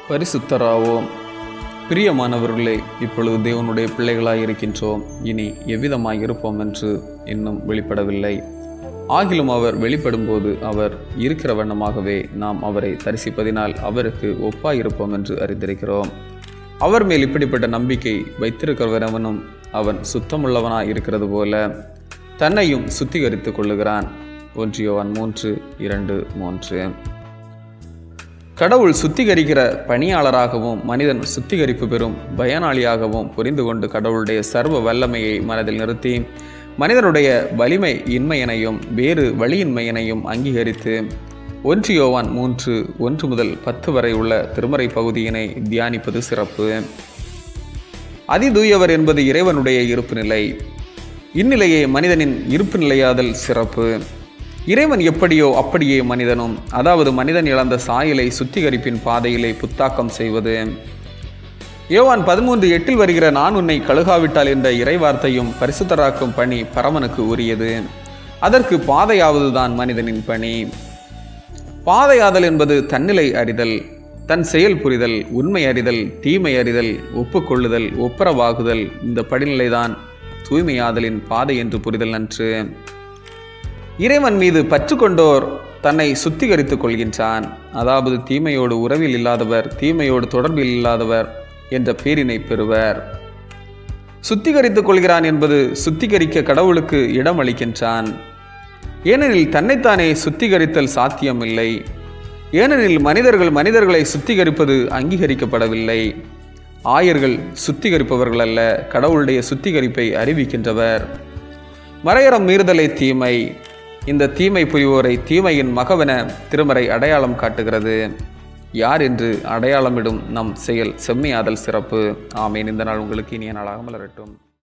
பரிசுத்தராவோம். பிரியமானவர்களே, இப்பொழுது தேவனுடைய பிள்ளைகளாய் இருக்கின்றோம். இனி எவ்விதமாய் இருப்போம் என்று இன்னும் வெளிப்படவில்லை. ஆகிலும் அவர் வெளிப்படும்போது அவர் இருக்கிற வண்ணமாகவே நாம் அவரை தரிசிப்பதினால் அவருக்கு ஒப்பாயிருப்போம் என்று அறிந்திருக்கிறோம். அவர் மேல் இப்படிப்பட்ட நம்பிக்கை வைத்திருக்கிறவனவனும் அவன் சுத்தமுள்ளவனாய் இருக்கிறது போல தன்னையும் சுத்திகரித்துக் கொள்ளுகிறான். 1 யோவான் 3:2-3. கடவுள் சுத்திகரிக்கிற பணியாளராகவும் மனிதன் சுத்திகரிப்பு பெறும் பயனாளியாகவும் புரிந்து கொண்டு கடவுளுடைய சர்வ வல்லமையை மனதில் நிறுத்தி மனிதனுடைய வலிமை இன்மையினையும் வேறு வழியின்மையினையும் அங்கீகரித்து 1 யோவான் 3:1-10 வரை உள்ள திருமறை பகுதியினை தியானிப்பது சிறப்பு. அதிதூயவர் என்பது இறைவனுடைய இருப்பு நிலை. இந்நிலையே மனிதனின் இருப்பு நிலையாதல் சிறப்பு. இறைவன் எப்படியோ அப்படியே மனிதனும், அதாவது மனிதன் இழந்த சாயலை சுத்திகரிப்பின் பாதையிலே புத்தாக்கம் செய்வது. யோவான் 13:8 வருகிற நான் உன்னை கழுகாவிட்டால் என்ற இறைவார்த்தையும் பரிசுத்தராக்கும் பணி பரமனுக்கு உரியது. அதற்கு பாதையாவதுதான் மனிதனின் பணி. பாதையாதல் என்பது தன்னிலை அறிதல், தன் செயல் புரிதல், உண்மை அறிதல், தீமை அறிதல், ஒப்புக்கொள்ளுதல், ஒப்புரவாகுதல். இந்த படிநிலைதான் தூய்மையாதலின் பாதை என்று புரிதல் நன்று. இறைவன் மீது பற்று கொண்டோர் தன்னை சுத்திகரித்துக் கொள்கின்றான். அதாவது தீமையோடு உறவில் இல்லாதவர், தீமையோடு தொடர்பில் இல்லாதவர் என்ற பேரினை பெறுவர். சுத்திகரித்துக் கொள்கிறான் என்பது சுத்திகரிக்க கடவுளுக்கு இடம் அளிக்கின்றான். ஏனெனில் தன்னைத்தானே சுத்திகரித்தல் சாத்தியமில்லை. ஏனெனில் மனிதர்களை சுத்திகரிப்பது அங்கீகரிக்கப்படவில்லை. ஆயர்கள் சுத்திகரிப்பவர்கள் அல்ல, கடவுளுடைய சுத்திகரிப்பை அறிவிக்கின்றவர். மறையறம் மீறுதலை தீமை. இந்த தீமை புரிவோரை தீமையின் மகவென திருமறை அடையாளம் காட்டுகிறது. யார் என்று அடையாளமிடும் நம் செயல் செம்மையாதல் சிறப்பு. ஆமேன். இந்த நாள் உங்களுக்கு இனிய நாளாக மலரட்டும்.